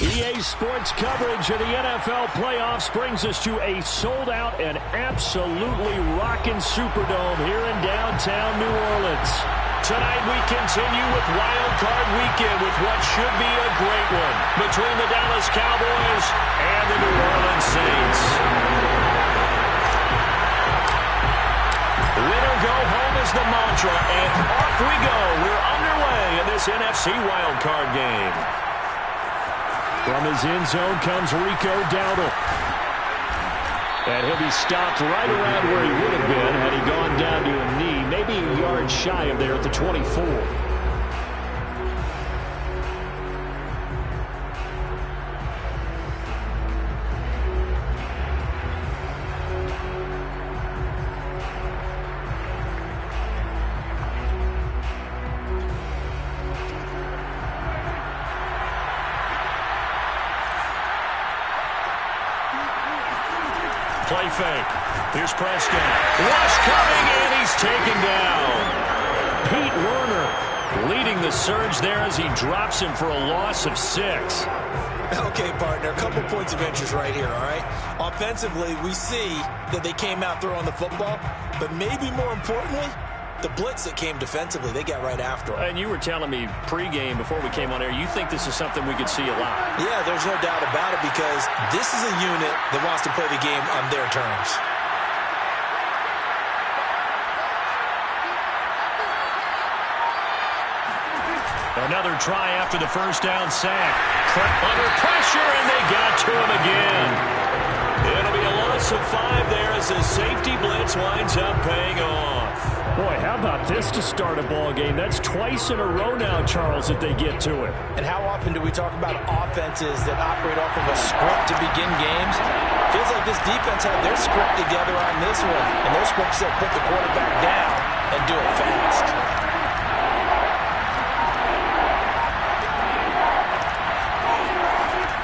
EA Sports coverage of the NFL playoffs brings us to a sold-out and absolutely rocking Superdome here in downtown New Orleans. Tonight we continue with Wild Card Weekend with what should be a great one between the Dallas Cowboys and the New Orleans Saints. Winner go home is the mantra, and off we go. We're underway in this NFC Wild Card game. From his end zone comes Rico Dowdle. And he'll be stopped right around where he would have been had he gone down to a knee, maybe a yard shy of there at the 24. Play fake. Here's Prescott. Rush coming, and he's taken down. Pete Werner leading the surge there as he drops him for a loss of 6. Okay, partner, a couple points of interest right here, all right? Offensively, we see that they came out throwing the football, but maybe more importantly, the blitz that came defensively, they got right after him. And you were telling me pregame before we came on air, you think this is something we could see a lot. Yeah, there's no doubt about it because this is a unit that wants to play the game on their terms. Another try after the first down sack. Under pressure, and they got to him again. It'll be a loss of 5 there as the safety blitz winds up paying off. Boy, how about this to start a ball game? That's twice in a row now, Charles, that they get to it. And how often do we talk about offenses that operate off of a script to begin games? Feels like this defense had their script together on this one. And their script said put the quarterback down and do it fast.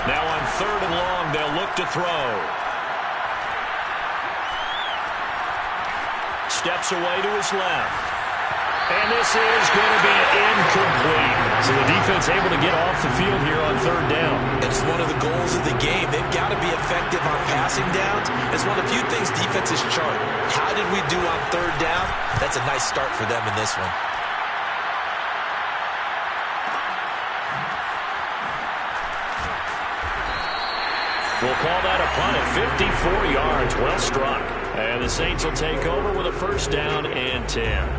Now on 3rd and long, they'll look to throw. Steps away to his left. And this is going to be incomplete. So the defense able to get off the field here on 3rd down. It's one of the goals of the game. They've got to be effective on passing downs. It's one of the few things defenses chart. How did we do on 3rd down? That's a nice start for them in this one. We'll call that a punt at 54 yards. Well struck. And the Saints will take over with a 1st down and 10.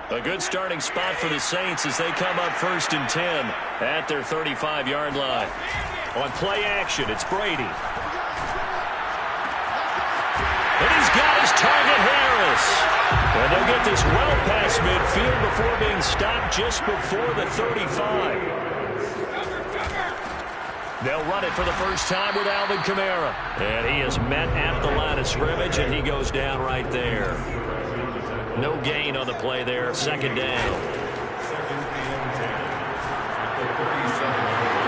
A good starting spot for the Saints as they come up 1st and 10 at their 35-yard line. On play action, it's Brady. And he's got his target, Harris. And they'll get this well past midfield before being stopped just before the 35. They'll run it for the first time with Alvin Kamara. And he is met at the line of scrimmage, and he goes down right there. No gain on the play there. 2nd down.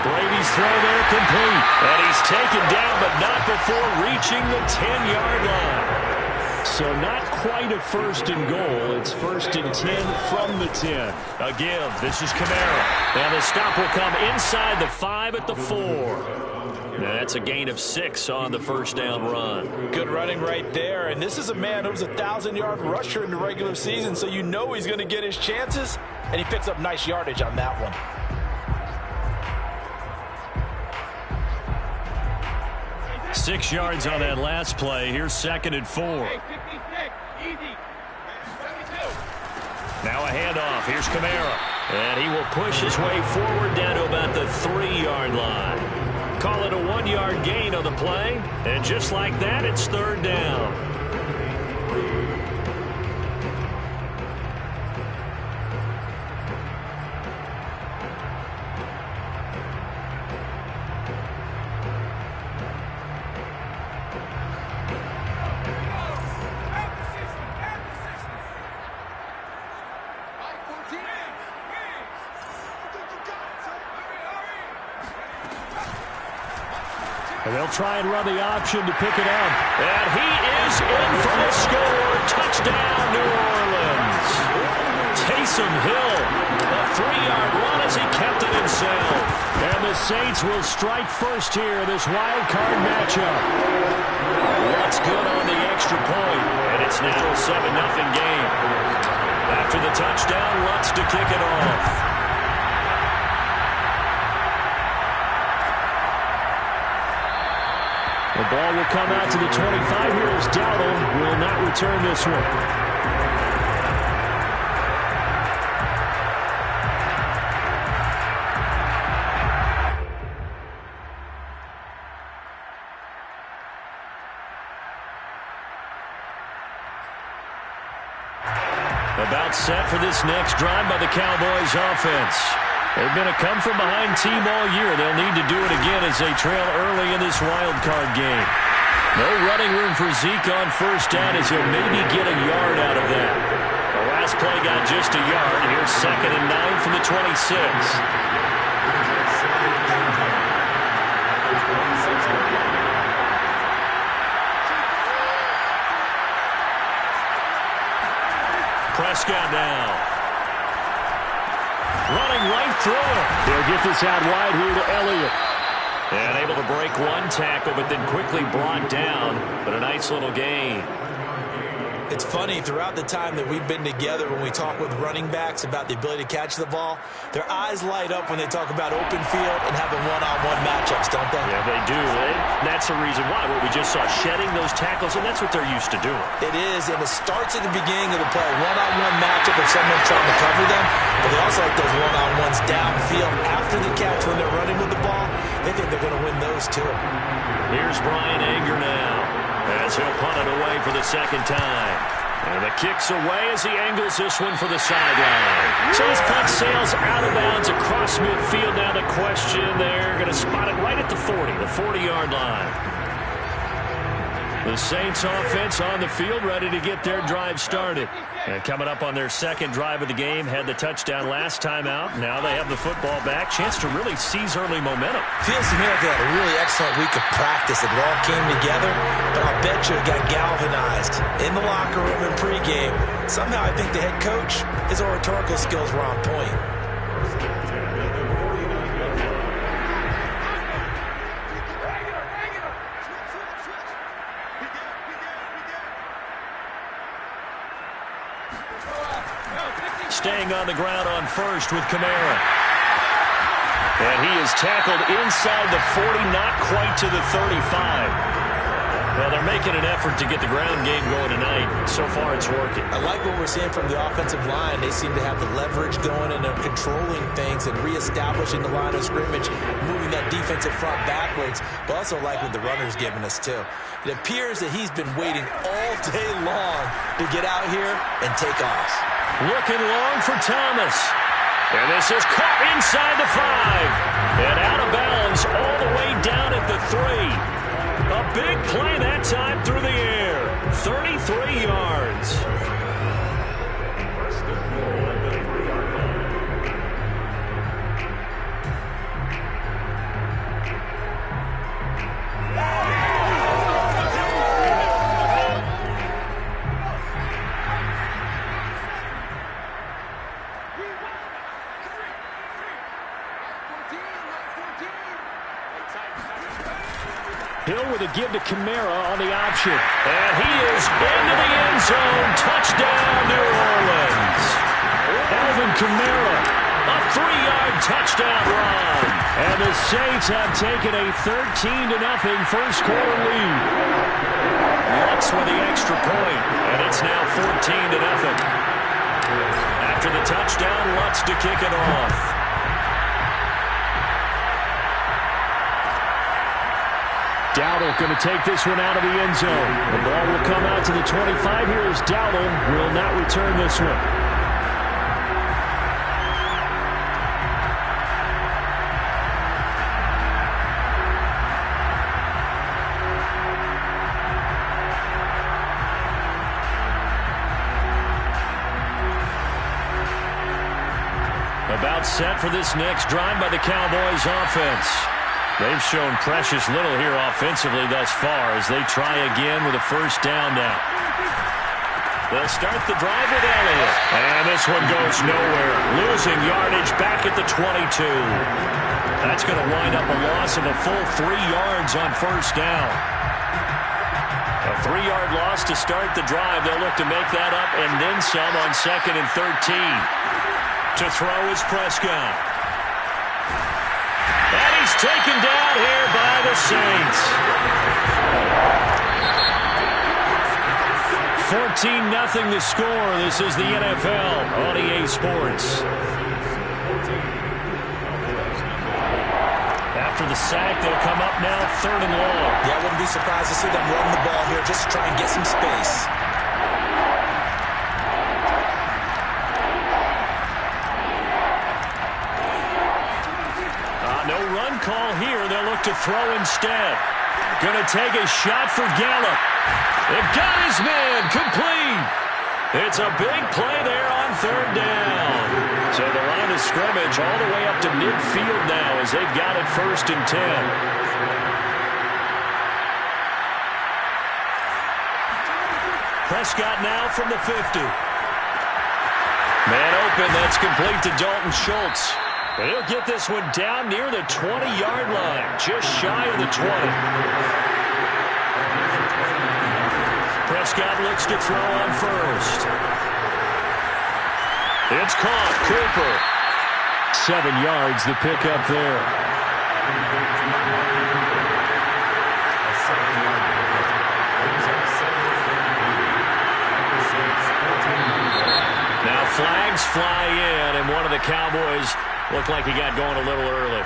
Brady's throw there complete. And he's taken down, but not before reaching the 10-yard line. So not quite a 1st and goal. It's 1st and 10 from the 10. A give. This is Kamara. And the stop will come inside the 5 at the 4. That's a gain of 6 on the 1st down run. Good running right there. And this is a man who was a 1,000-yard rusher in the regular season, so you know he's going to get his chances. And he picks up nice yardage on that one. Six yards on that last play. Here's 2nd and 4. Now a handoff. Here's Kamara. And he will push his way forward down to about the 3-yard line. Call it a 1-yard gain on the play. And just like that, it's 3rd down. And they'll try and run the option to pick it up. And he is in for the score. Touchdown, New Orleans. Taysom Hill, a 3-yard run as he kept it himself. And the Saints will strike first here in this wild card matchup. What's good on the extra point? And it's now a 7-0 game. After the touchdown, Lutz to kick it off. The ball will come out to the 25 here as Dowdle will not return this one. About set for this next drive by the Cowboys offense. They've been a come-from-behind team all year. They'll need to do it again as they trail early in this wild card game. No running room for Zeke on first down as he'll maybe get a yard out of that. The last play got just a yard. Here's 2nd and 9 from the 26. Prescott now. Running right through it. They'll get this out wide here to Elliott. And able to break one tackle, but then quickly brought down. But a nice little gain. It's funny, throughout the time that we've been together, when we talk with running backs about the ability to catch the ball, their eyes light up when they talk about open field and having one-on-one matchups, don't they? Yeah, they do. And that's the reason why. What we just saw, shedding those tackles, and that's what they're used to doing. It is, and it starts at the beginning of the play. One-on-one matchup if someone's trying to cover them, but they also like those one-on-ones downfield after the catch when they're running with the ball. They think they're going to win those, too. Here's Brian Anger now as he'll punt it away for the second time. And the kick's away as he angles this one for the sideline. So his punt sails out of bounds across midfield. Now the question, they're going to spot it right at the 40, the 40-yard line. The Saints offense on the field, ready to get their drive started. And coming up on their second drive of the game, had the touchdown last time out. Now they have the football back. Chance to really seize early momentum. Feels to me like they had a really excellent week of practice. It all came together, but I'll bet you it got galvanized in the locker room in pregame. Somehow I think the head coach, his oratorical skills were on point. Staying on the ground on first with Kamara. And he is tackled inside the 40, not quite to the 35. Well, they're making an effort to get the ground game going tonight. So far, it's working. I like what we're seeing from the offensive line. They seem to have the leverage going, and they're controlling things and reestablishing the line of scrimmage, moving that defensive front backwards, but also like what the runner's giving us, too. It appears that he's been waiting all day long to get out here and take off. Looking long for Thomas. And this is caught inside the 5. And out of bounds all the way down at the 3. A big play that time through the air. 33 yards. Hill with a give to Kamara on the option. And he is into the end zone. Touchdown, New Orleans. Alvin Kamara, a 3-yard touchdown run. And the Saints have taken a 13-0 first quarter lead. Lutz with the extra point, and it's now 14-0. After the touchdown, Lutz to kick it off. Dowdle going to take this one out of the end zone. The ball will come out to the 25 here as Dowdle will not return this one. About set for this next drive by the Cowboys offense. They've shown precious little here offensively thus far as they try again with a first down now. They'll start the drive with Elliott. And this one goes nowhere. Losing yardage back at the 22. That's going to wind up a loss of a full 3 yards on first down. A 3-yard loss to start the drive. They'll look to make that up and then some on 2nd and 13. To throw is Prescott. And he's taken down here by the Saints. 14-0 the score. This is the NFL on EA Sports. After the sack, they'll come up now 3rd and long. Yeah, I wouldn't be surprised to see them run the ball here just to try and get some space. No run call here. They'll look to throw instead. Going to take a shot for Gallup. They've got his man complete. It's a big play there on 3rd down. So the line of scrimmage all the way up to midfield now as they've got it 1st and 10. Prescott now from the 50. Man open, that's complete to Dalton Schultz. He'll get this one down near the 20-yard line, just shy of the 20. Prescott looks to throw on first. It's caught. Cooper. 7 yards, the pickup there. Now flags fly in, and one of the Cowboys looked like he got going a little early.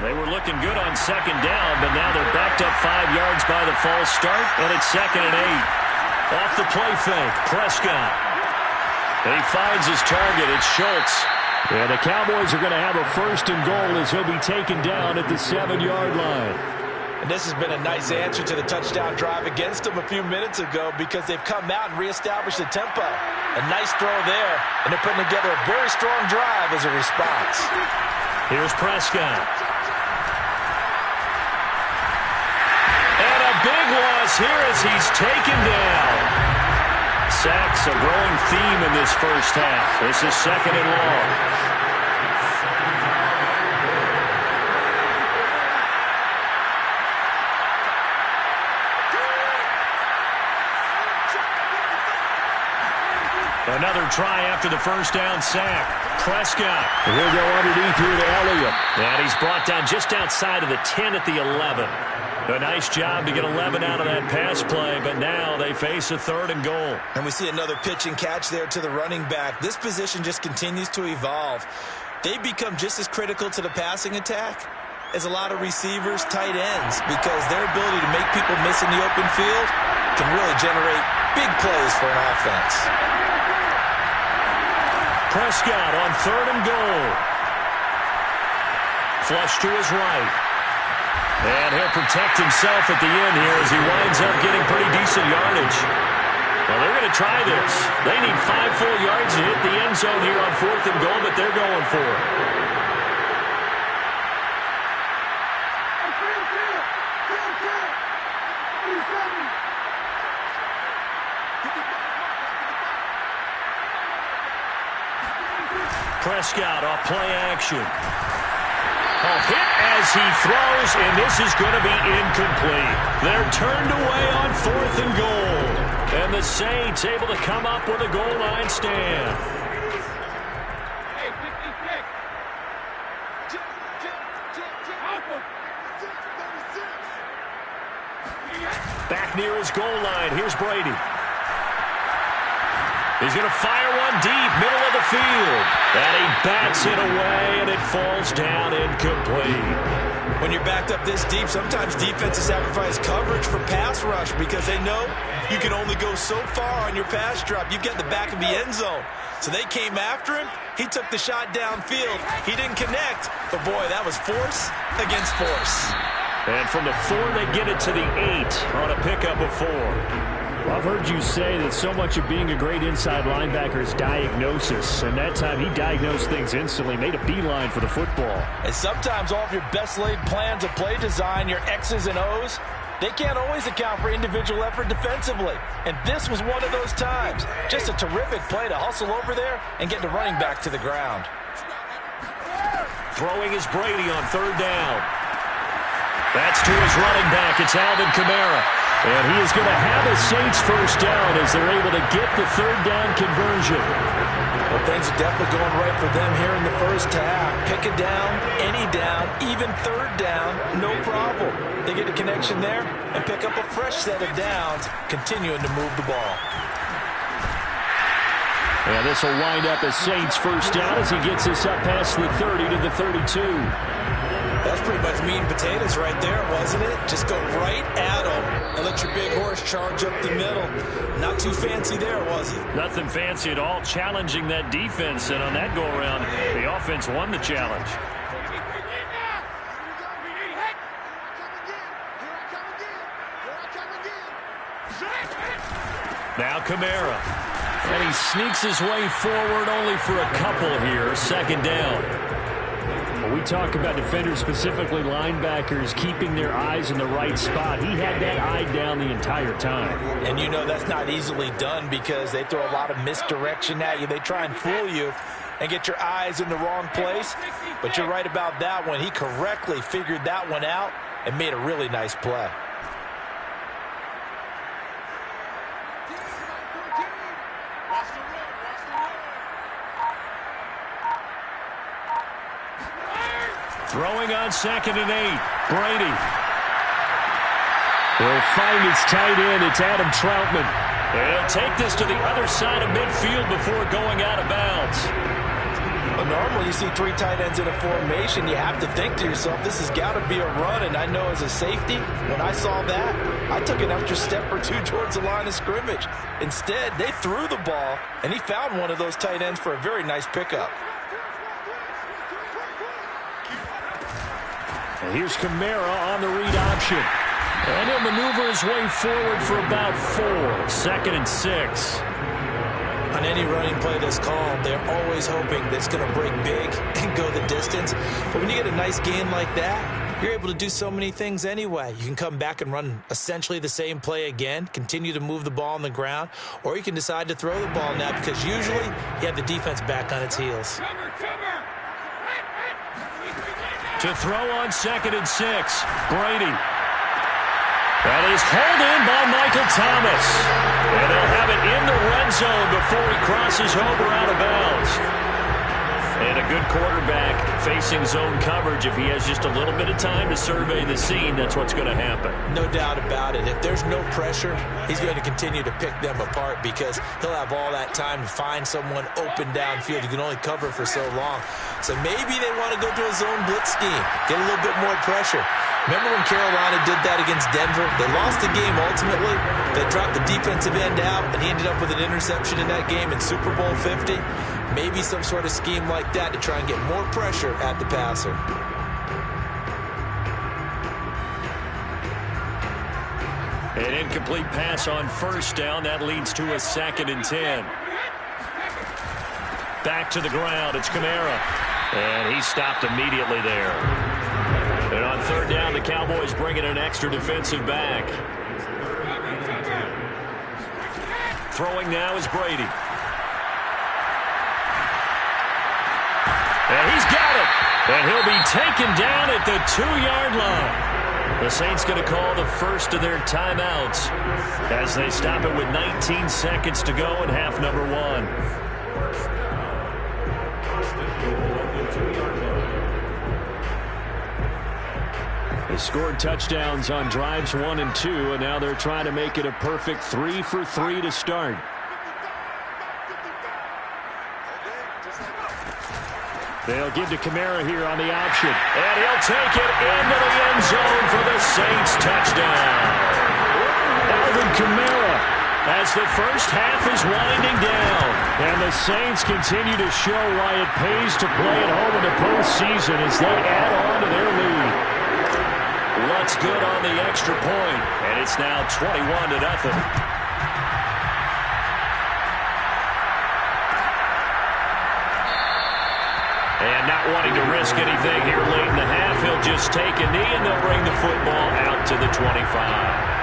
They were looking good on 2nd down, but now they're backed up 5 yards by the false start, and it's 2nd and 8. Off the play fake, Prescott. And he finds his target. It's Schultz. Yeah, the Cowboys are going to have a 1st and goal as he'll be taken down at the 7-yard line. And this has been a nice answer to the touchdown drive against them a few minutes ago because they've come out and reestablished the tempo. A nice throw there, and they're putting together a very strong drive as a response. Here's Prescott. And a big loss here as he's taken down. Sacks a growing theme in this first half. This is 2nd and long. Another try after the first down sack. Prescott. He'll go underneath here to Elliott. And he's brought down just outside of the 10 at the 11. A nice job to get 11 out of that pass play, but now they face a 3rd and goal. And we see another pitch and catch there to the running back. This position just continues to evolve. They become just as critical to the passing attack as a lot of receivers, tight ends, because their ability to make people miss in the open field can really generate big plays for an offense. Prescott on 3rd and goal. Flush to his right. And he'll protect himself at the end here as he winds up getting pretty decent yardage. Well, they're going to try this. They need 5 full yards to hit the end zone here on 4th and goal, but they're going for it. Prescott off play action. A hit as he throws, and this is going to be incomplete. They're turned away on 4th and goal. And the Saints able to come up with a goal line stand. Back near his goal line. Here's Brady. He's going to fire one deep, middle of the field. And he bats it away, and it falls down incomplete. When you're backed up this deep, sometimes defenses sacrifice coverage for pass rush because they know you can only go so far on your pass drop. You get in the back of the end zone. So they came after him. He took the shot downfield. He didn't connect. But, boy, that was force against force. And from the 4, they get it to the 8 on a pickup of 4. Well, I've heard you say that so much of being a great inside linebacker is diagnosis. And that time he diagnosed things instantly, made a beeline for the football. And sometimes all of your best laid plans of play design, your X's and O's, they can't always account for individual effort defensively. And this was one of those times. Just a terrific play to hustle over there and get the running back to the ground. Throwing is Brady on 3rd down. That's to his running back. It's Alvin Kamara. And he is going to have a Saints first down as they're able to get the 3rd down conversion. Well, things are definitely going right for them here in the first half. Pick a down, any down, even 3rd down, no problem. They get a connection there and pick up a fresh set of downs, continuing to move the ball. And this will wind up as Saints first down as he gets us up past the 30 to the 32. That's pretty much meat and potatoes right there, wasn't it? Just go right at them and let your big horse charge up the middle. Not too fancy there, was it? Nothing fancy at all, challenging that defense. And on that go-around, the offense won the challenge. Now Kamara. And he sneaks his way forward only for a couple here. 2nd down. When we talk about defenders, specifically linebackers, keeping their eyes in the right spot, he had that eye down the entire time. And you know that's not easily done because they throw a lot of misdirection at you. They try and fool you and get your eyes in the wrong place. But you're right about that one. He correctly figured that one out and made a really nice play. Throwing on 2nd and 8. Brady. He'll find his tight end. It's Adam Troutman. And he'll take this to the other side of midfield before going out of bounds. Well, normally you see 3 tight ends in a formation. You have to think to yourself, this has got to be a run. And I know as a safety, when I saw that, I took an extra step or 2 towards the line of scrimmage. Instead, they threw the ball, and he found one of those tight ends for a very nice pickup. And here's Kamara on the read option. And he'll maneuver his way forward for about 4. 2nd and 6. On any running play that's called, they're always hoping that it's going to break big and go the distance. But when you get a nice gain like that, you're able to do so many things anyway. You can come back and run essentially the same play again, continue to move the ball on the ground, or you can decide to throw the ball now because usually you have the defense back on its heels. To throw on 2nd and 6. Brady. That is hauled in by Michael Thomas. And they'll have it in the red zone before he crosses over out of bounds. And a good quarterback facing zone coverage. If he has just a little bit of time to survey the scene, that's what's going to happen. No doubt about it. If there's no pressure, he's going to continue to pick them apart because he'll have all that time to find someone open downfield. You can only cover for so long. So maybe they want to go to a zone blitz scheme, get a little bit more pressure. Remember when Carolina did that against Denver? They lost the game ultimately. They dropped the defensive end out, and he ended up with an interception in that game in Super Bowl 50. Maybe some sort of scheme like that to try and get more pressure at the passer. An incomplete pass on 1st down. That leads to a 2nd and 10. Back to the ground. It's Kamara. And he stopped immediately there. And on 3rd down, the Cowboys bring in an extra defensive back. Throwing now is Brady. And he's got it. And he'll be taken down at the 2-yard line. The Saints going to call the first of their timeouts as they stop it with 19 seconds to go in half number 1. They scored touchdowns on drives 1 and 2, and now they're trying to make it a perfect 3 for 3 to start. They'll give to Kamara here on the option. And he'll take it into the end zone for the Saints touchdown. Alvin Kamara as the first half is winding down. And the Saints continue to show why it pays to play at home in the postseason as they add on to their lead. shot's good on the extra point, and it's now 21-0. And not wanting to risk anything here late in the half, he'll just take a knee, and they'll bring the football out to the 25.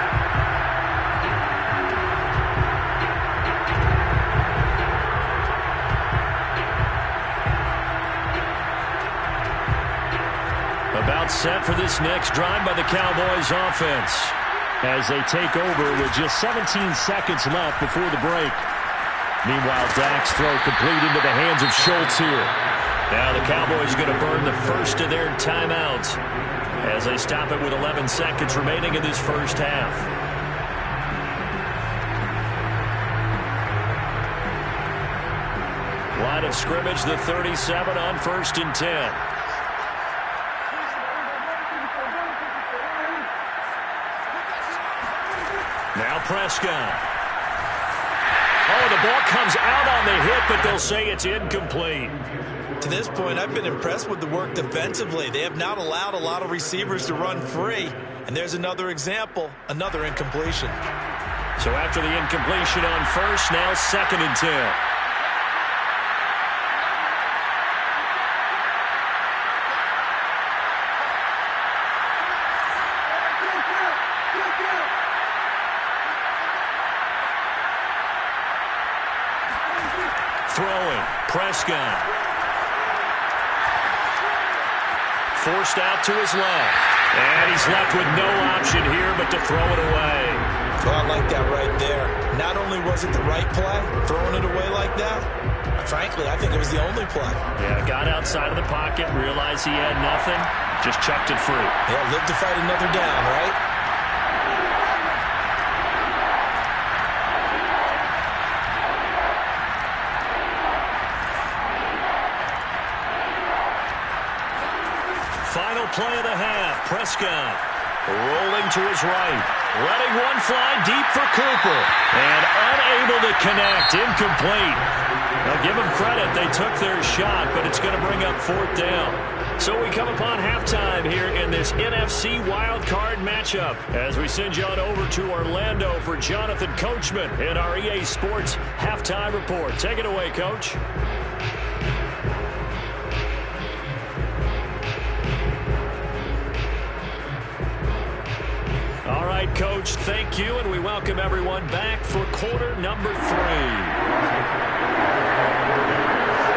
About set for this next drive by the Cowboys offense as they take over with just 17 seconds left before the break. Meanwhile, Dak's throw complete into the hands of Schultz here. Now the Cowboys are going to burn the first of their timeouts as they stop it with 11 seconds remaining in this first half. Line of scrimmage, the 37 on 1st and 10. Now Prescott. Oh, the ball comes out on the hit, but they'll say it's incomplete. To this point, I've been impressed with the work defensively. They have not allowed a lot of receivers to run free. And there's another example, another incompletion. So after the incompletion on first, now 2nd and 10. Throwing, Prescott. Forced out to his left. And he's left with no option here but to throw it away. Well, I like that right there. Not only was it the right play, throwing it away like that, frankly, I think it was the only play. Yeah, got outside of the pocket, realized he had nothing, just chucked it free. Yeah, live to fight another down, right? Final play of the half. Prescott rolling to his right. Letting one fly deep for Cooper. And unable to connect. Incomplete. Now give them credit. They took their shot, but it's going to bring up 4th down. So we come upon halftime here in this NFC wildcard matchup as we send you on over to Orlando for Jonathan Coachman in our EA Sports halftime report. Take it away, Coach. All right, Coach, thank you, and we welcome everyone back for quarter number 3.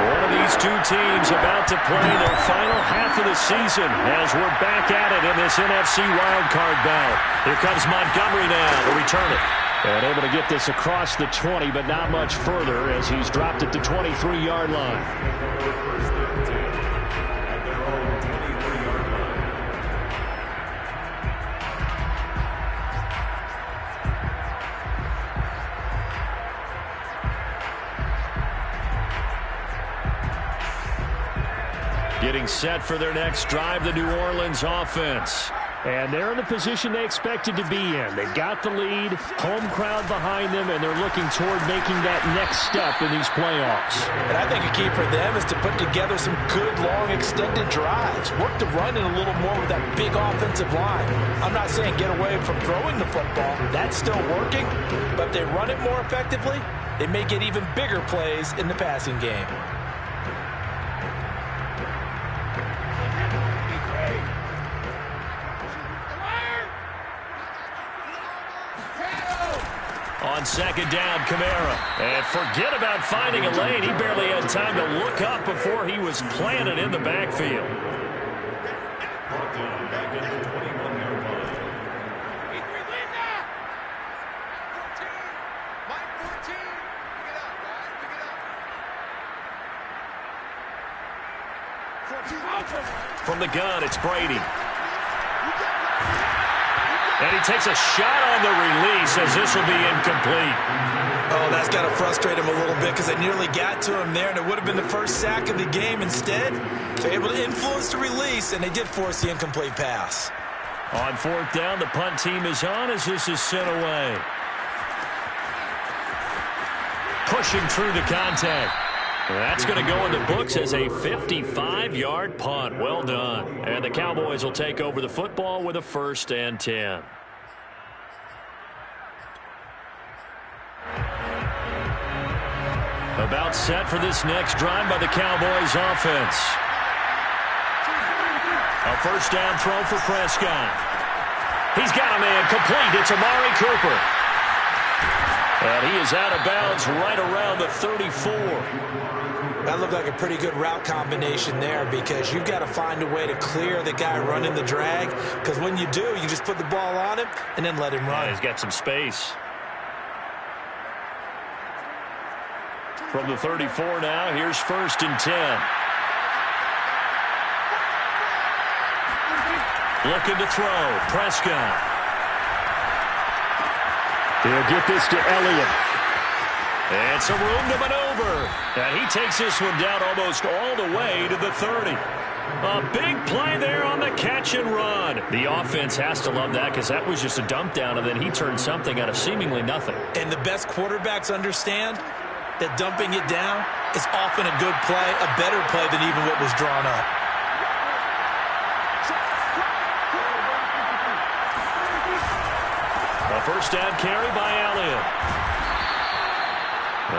One of these two teams about to play their final half of the season as we're back at it in this NFC wildcard bout. Here comes Montgomery now to return it. And able to get this across the 20, but not much further as he's dropped it to 23-yard line. Getting set for their next drive, the New Orleans offense. And they're in the position they expected to be in. They've got the lead, home crowd behind them, and they're looking toward making that next step in these playoffs. And I think a key for them is to put together some good, long, extended drives. Work the run in a little more with that big offensive line. I'm not saying get away from throwing the football. That's still working. But if they run it more effectively, they may get even bigger plays in the passing game. On 2nd down, Kamara. And forget about finding a lane. He barely had time to look up before he was planted in the backfield. From the gun, it's Brady. And he takes a shot on the release as this will be incomplete. Oh, that's got to frustrate him a little bit because they nearly got to him there, and it would have been the first sack of the game. Instead, they're able to influence the release, and they did force the incomplete pass. On 4th down, the punt team is on as this is sent away. Pushing through the contact. That's going to go in the books as a 55-yard punt. Well done. And the Cowboys will take over the football with a 1st and 10. About set for this next drive by the Cowboys offense. A 1st down throw for Prescott. He's got a man complete. It's Amari Cooper. And he is out of bounds right around the 34. That looked like a pretty good route combination there because you've got to find a way to clear the guy running the drag, because when you do, you just put the ball on him and then let him run. Yeah, he's got some space. From the 34 now, here's 1st and 10. Looking to throw. Prescott. He'll get this to Elliott. And some room to maneuver. And he takes this one down almost all the way to the 30. A big play there on the catch and run. The offense has to love that because that was just a dump down, and then he turned something out of seemingly nothing. And the best quarterbacks understand that dumping it down is often a good play, a better play than even what was drawn up. A 1st down carry by Elliott.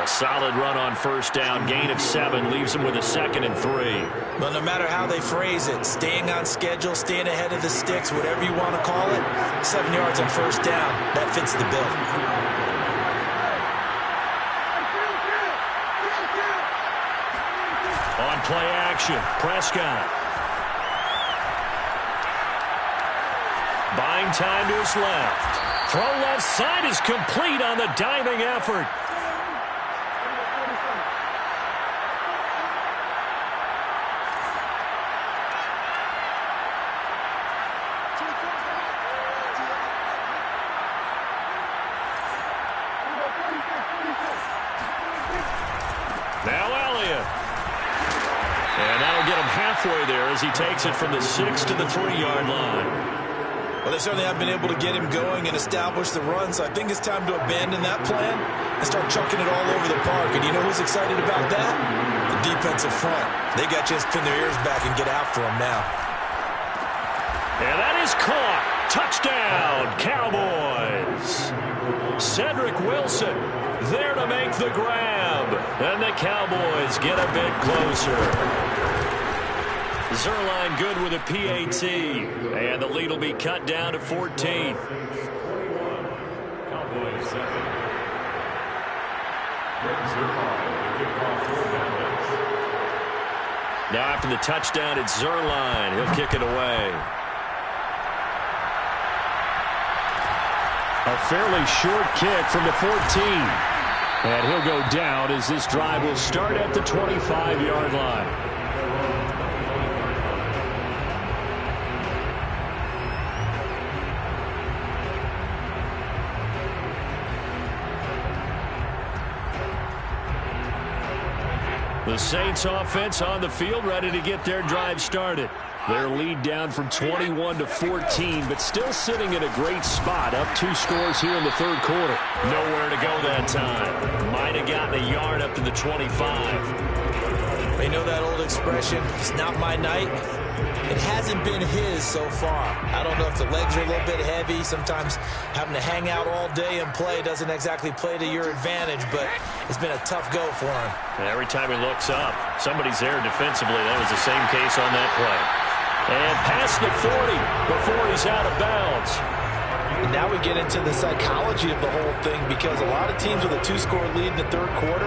A solid run on 1st down. Gain of 7 leaves him with a 2nd and 3. But no matter how they phrase it, staying on schedule, staying ahead of the sticks, whatever you want to call it, 7 yards on 1st down, that fits the bill. On play action, Prescott. Buying time to his left. Throw left side is complete on the diving effort. Now Elliott. And that'll get him halfway there as he takes it from the 6 to the 3-yard line. Well, they certainly have been able to get him going and establish the run, so I think it's time to abandon that plan and start chucking it all over the park. And you know who's excited about that? The defensive front. They got to just pin their ears back and get after him now. And that is caught. Touchdown, Cowboys. Cedric Wilson there to make the grab. And the Cowboys get a bit closer. Zerline good with a PAT. And the lead will be cut down to 14. Now after the touchdown, it's Zerline. He'll kick it away. A fairly short kick from the 14. And he'll go down as this drive will start at the 25-yard line. The Saints offense on the field, ready to get their drive started. Their lead down from 21 to 14, but still sitting in a great spot, up 2 scores here in the 3rd quarter. Nowhere to go that time. Might have gotten a yard up to the 25. You know that old expression, it's not my night? It hasn't been his so far. I don't know if the legs are a little bit heavy. Sometimes having to hang out all day and play doesn't exactly play to your advantage, but it's been a tough go for him. Every time he looks up, somebody's there defensively. That was the same case on that play. And past the 40 before he's out of bounds. And now we get into the psychology of the whole thing, because a lot of teams with a 2-score lead in the 3rd quarter,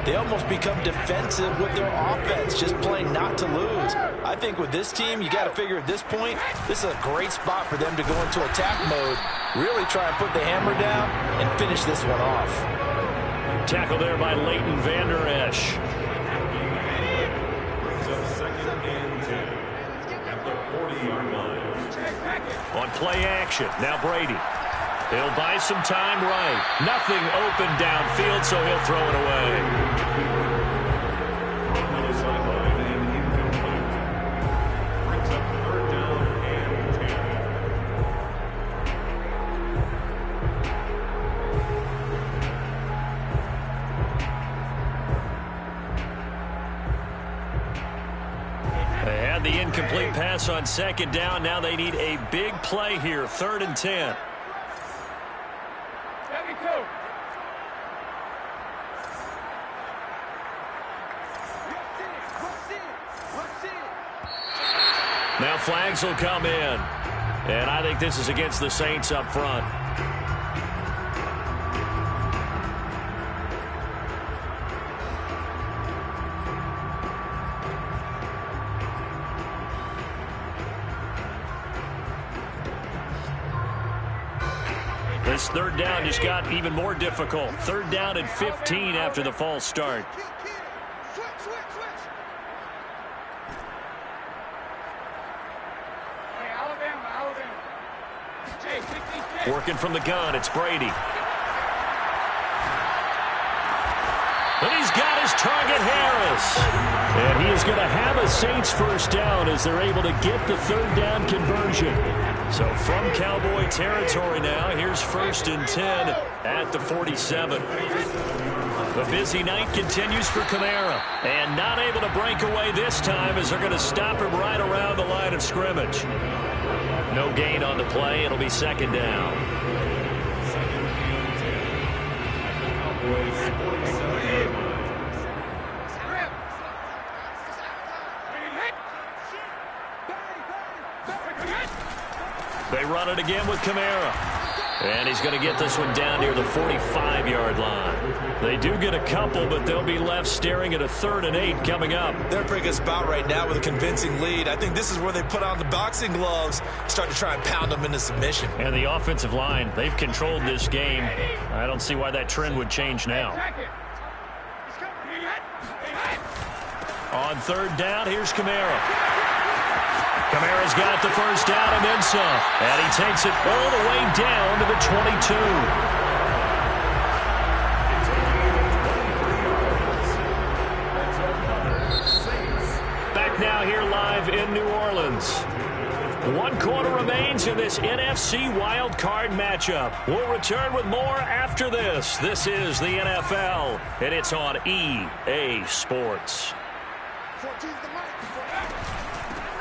they almost become defensive with their offense, just playing not to lose. I think with this team, you got to figure at this point, this is a great spot for them to go into attack mode, really try and put the hammer down and finish this one off. Tackle there by Leighton Vander Esch. On play action, now Brady. He'll buy some time right. Nothing open downfield, so he'll throw it away. They had the incomplete pass on second down. Now they need a big play here, 3rd and 10. Now flags will come in. And I think this is against the Saints up front. This 3rd down just got even more difficult. 3rd down and 15 after the false start. Working from the gun, it's Brady. And he's got his target, Harris. And he is going to have a Saints first down as they're able to get the 3rd down conversion. So from Cowboy territory now, here's 1st and 10 at the 47. The busy night continues for Kamara. And not able to break away this time as they're going to stop him right around the line of scrimmage. No gain on the play. It'll be 2nd down. They run it again with Kamara. And he's going to get this one down near the 45-yard line. They do get a couple, but they'll be left staring at a 3rd and 8 coming up. They're a pretty good spot right now with a convincing lead. I think this is where they put on the boxing gloves, start to try and pound them into submission. And the offensive line, they've controlled this game. I don't see why that trend would change now. On 3rd down, here's Kamara. Kamara's got the first down and then some. And he takes it all the way down to the 22. Back now here live in New Orleans. 1 quarter remains in this NFC wild card matchup. We'll return with more after this. This is the NFL, and it's on EA Sports.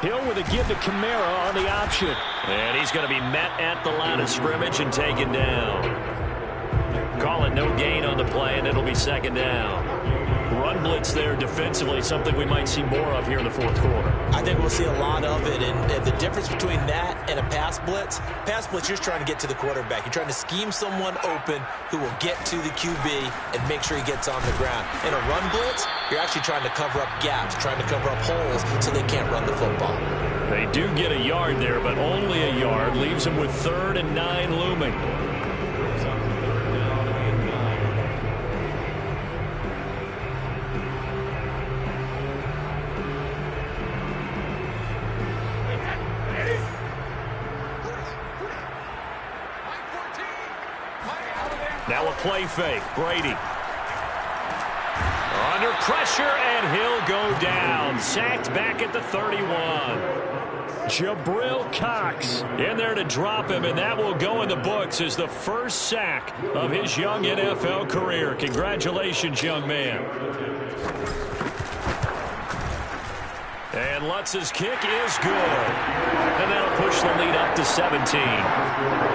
Hill with a give to Kamara on the option. And he's going to be met at the line of scrimmage and taken down. Call it no gain on the play, and it'll be 2nd down. Run blitz there defensively, something we might see more of here in the 4th quarter. I think we'll see a lot of it, and the difference between that and a pass blitz, you're just trying to get to the quarterback. You're trying to scheme someone open who will get to the QB and make sure he gets on the ground. In a run blitz, you're actually trying to cover up gaps, trying to cover up holes so they can't run the football. They do get a yard there, but only a yard. Leaves them with 3rd and 9 looming. Now a play fake. Brady. Under pressure, and he'll go down. Sacked back at the 31. Jabril Cox in there to drop him, and that will go in the books as the first sack of his young NFL career. Congratulations, young man. And Lutz's kick is good. And that'll push the lead up to 17.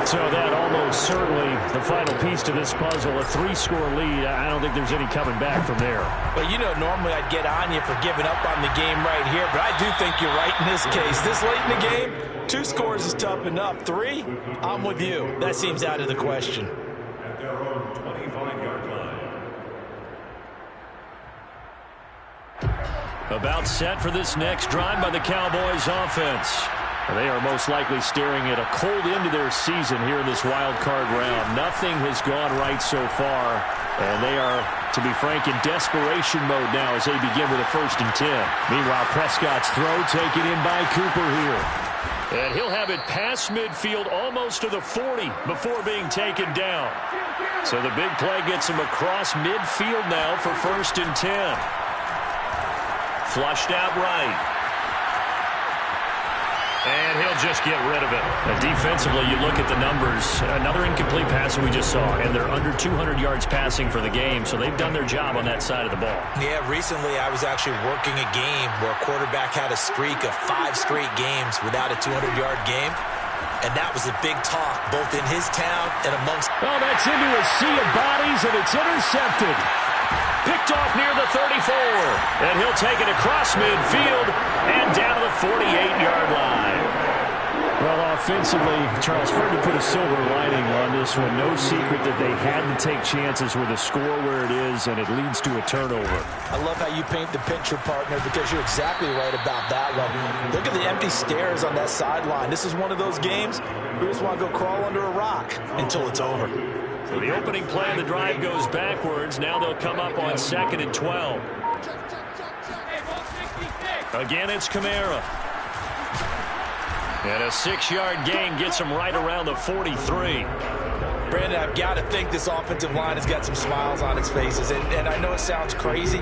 So that almost certainly the final piece to this puzzle, a 3-score lead. I don't think there's any coming back from there. Well, you know, normally I'd get on you for giving up on the game right here, but I do think you're right in this case. This late in the game, 2 scores is tough enough. 3, I'm with you. That seems out of the question. About set for this next drive by the Cowboys offense. They are most likely staring at a cold end to their season here in this wild card round. Nothing has gone right so far, and they are, to be frank, in desperation mode now as they begin with a 1st and 10. Meanwhile, Prescott's throw taken in by Cooper here. And he'll have it past midfield almost to the 40 before being taken down. So the big play gets him across midfield now for 1st and 10. Flushed out right. And he'll just get rid of it. Defensively, you look at the numbers. Another incomplete pass that we just saw, and they're under 200 yards passing for the game, so they've done their job on that side of the ball. Yeah, recently I was actually working a game where a quarterback had a streak of 5 straight games without a 200-yard game, and that was a big talk both in his town and amongst... Oh, that's into a sea of bodies, and it's intercepted. Picked off near the 34, and he'll take it across midfield and down to the 48-yard line. Well, offensively, Charles, hard to put a silver lining on this one. No secret that they had to take chances with a score where it is, and it leads to a turnover. I love how you paint the picture, partner, because you're exactly right about that one. Look at the empty stares on that sideline. This is one of those games we just want to go crawl under a rock until it's over. So the opening play of the drive goes backwards. Now they'll come up on 2nd and 12. Again, it's Kamara. And a 6-yard gain gets him right around the 43. Brandon, I've got to think this offensive line has got some smiles on its faces. And I know it sounds crazy,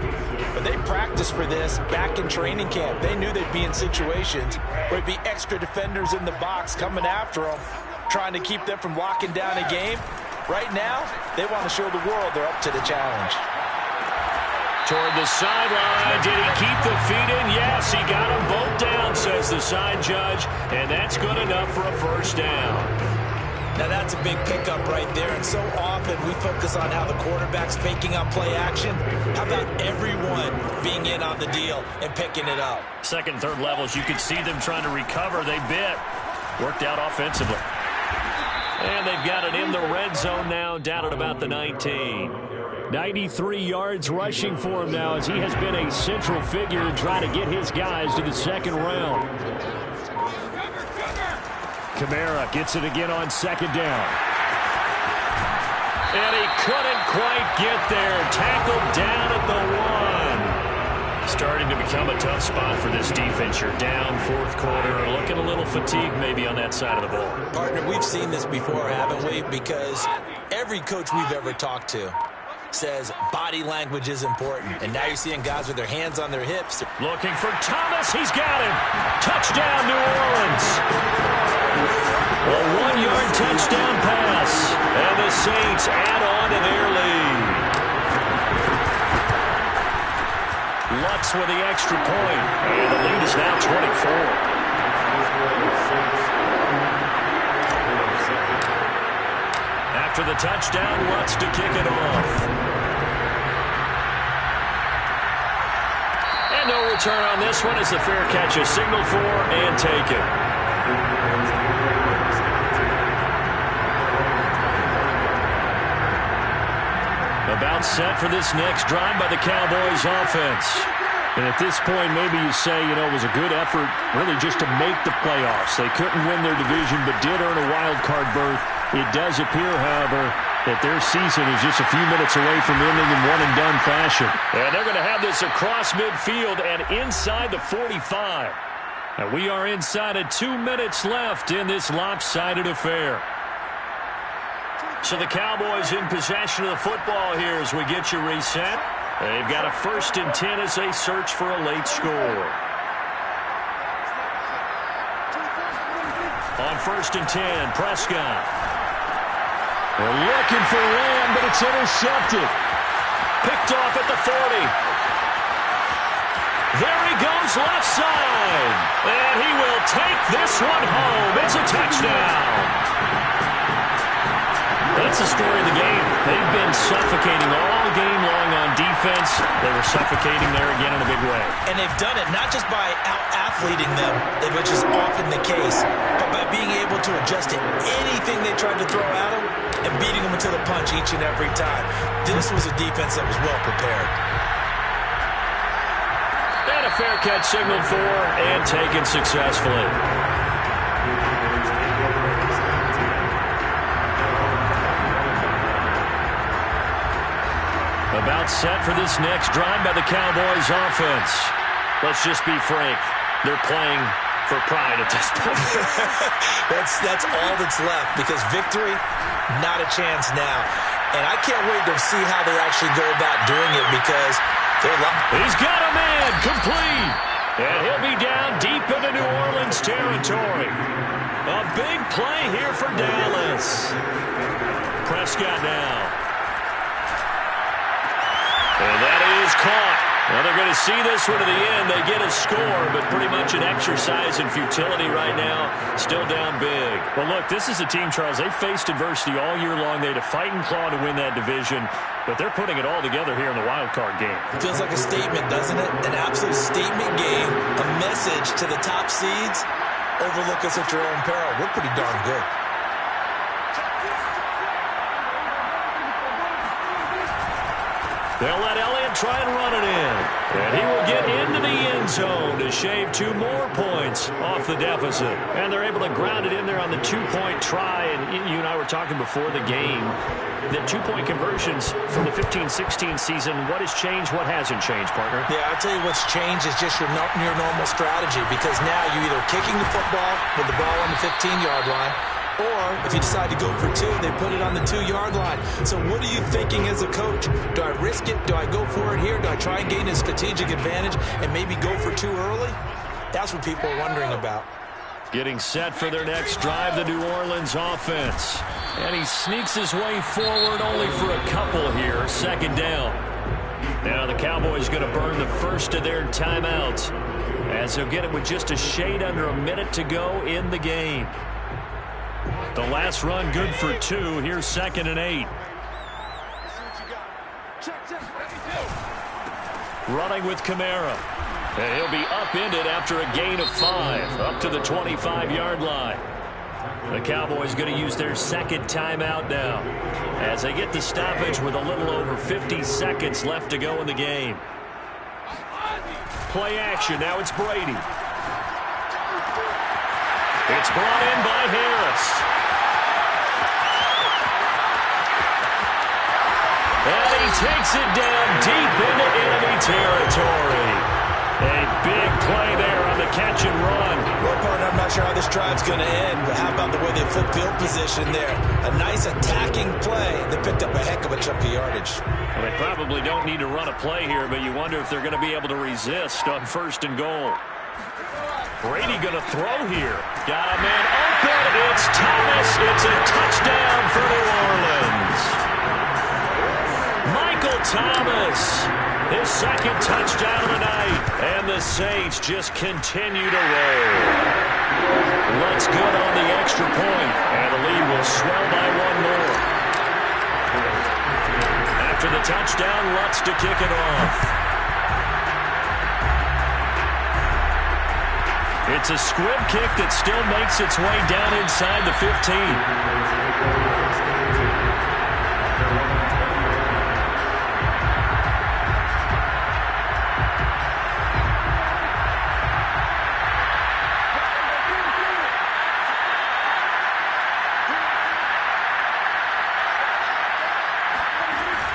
but they practiced for this back in training camp. They knew they'd be in situations where it'd be extra defenders in the box coming after them, trying to keep them from locking down a game. Right now, they want to show the world they're up to the challenge. Toward the sideline. Did he keep the feet in? Yes, he got them both down, says the side judge. And that's good enough for a first down. Now, that's a big pickup right there. And so often we focus on how the quarterback's faking up play action. How about everyone being in on the deal and picking it up? Second and third levels, you could see them trying to recover. They bit. Worked out offensively. And they've got it in the red zone now, down at about the 19. 93 yards rushing for him now as he has been a central figure in trying to get his guys to the second round. Kamara gets it again on 2nd down. And he couldn't quite get there. Tackled down at the 1. Starting to become a tough spot for this defense. You're down 4th quarter, looking a little fatigued maybe on that side of the ball. Partner, we've seen this before, haven't we? Because every coach we've ever talked to says body language is important. And now you're seeing guys with their hands on their hips. Looking for Thomas. He's got him. Touchdown, New Orleans. A 1-yard touchdown pass. And the Saints add on to their lead. Lutz with the extra point. And the lead is now 24. After the touchdown, Lutz to kick it off. And no return on this one as the fair catch is signaled for and taken. About set for this next drive by the Cowboys offense. And at this point, maybe you say, you know, it was a good effort really just to make the playoffs. They couldn't win their division but did earn a wild card berth. It does appear, however, that their season is just a few minutes away from ending in one-and-done fashion. And they're going to have this across midfield and inside the 45. And we are inside of 2 minutes left in this lopsided affair. So the Cowboys in possession of the football here as we get you reset. They've got a 1st and 10 as they search for a late score. On 1st and 10, Prescott. They're looking for Lamb, but it's intercepted. Picked off at the 40. There he goes left side. And he will take this one home. It's a touchdown. That's the story of the game. They've been suffocating all game long on defense. They were suffocating there again in a big way. And they've done it not just by out-athleting them, which is often the case, but by being able to adjust to anything they tried to throw at them and beating them into the punch each and every time. This was a defense that was well prepared. And a fair catch signaled for and taken successfully. About set for this next drive by the Cowboys offense. Let's just be frank. They're playing for pride at this point. that's all that's left because victory, not a chance now. And I can't wait to see how they actually go about doing it because they're... He's got a man complete. And he'll be down deep in the New Orleans Cowboys territory. A big play here for Dallas. Prescott now. And that is caught. Well, they're going to see this one to the end. They get a score, but pretty much an exercise in futility right now. Still down big. Well, look, this is a team, Charles. They faced adversity all year long. They had to fight and claw to win that division, but they're putting it all together here in the wild card game. It feels like a statement, doesn't it? An absolute statement game, a message to the top seeds. Overlook us at your own peril. We're pretty darn good. They'll let Elliott try and run it in. And he will get into the end zone to shave 2 more points off the deficit. And they're able to ground it in there on the 2-point try. And you and I were talking before the game. The 2-point conversions from the 15-16 season, what has changed, what hasn't changed, partner? Yeah, I'll tell you what's changed is just your near normal strategy, because now you're either kicking the football with the ball on the 15-yard line, or if you decide to go for 2, they put it on the 2-yard line. So what are you thinking as a coach? Do I risk it? Do I go for it here? Do I try and gain a strategic advantage and maybe go for 2 early? That's what people are wondering about. Getting set for their next drive, the New Orleans offense. And he sneaks his way forward only for a couple here. Second down. Now the Cowboys going to burn the first of their timeouts, as they'll get it with just a shade under a minute to go in the game. The last run good for 2. Here's 2nd and 8. Running with Kamara. And he'll be upended after a gain of 5, up to the 25-yard line. The Cowboys going to use their second timeout now, as they get the stoppage with a little over 50 seconds left to go in the game. Play action. Now it's Brady. It's brought in by Harris. And he takes it down deep into enemy territory. A big play there on the catch and run. Well, partner, I'm not sure how this drive's going to end, but how about the way they flip field position there? A nice attacking play. They picked up a heck of a chunk of yardage. Well, they probably don't need to run a play here, but you wonder if they're going to be able to resist on 1st and goal. Brady going to throw here. Got a man open. It's Thomas. It's a touchdown for New Orleans. Michael Thomas, his 2nd touchdown of the night. And the Saints just continue to roll. Lutz good on the extra point, and the lead will swell by 1 more. After the touchdown, Lutz to kick it off. It's a squib kick that still makes its way down inside the 15.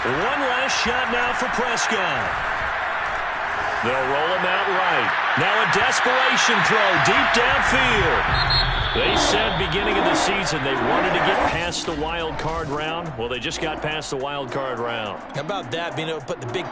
One last shot now for Prescott. They'll roll him out right. Now a desperation throw deep downfield. They said beginning of the season they wanted to get past the wild card round. Well, they just got past the wild card round. How about that, being able to put the big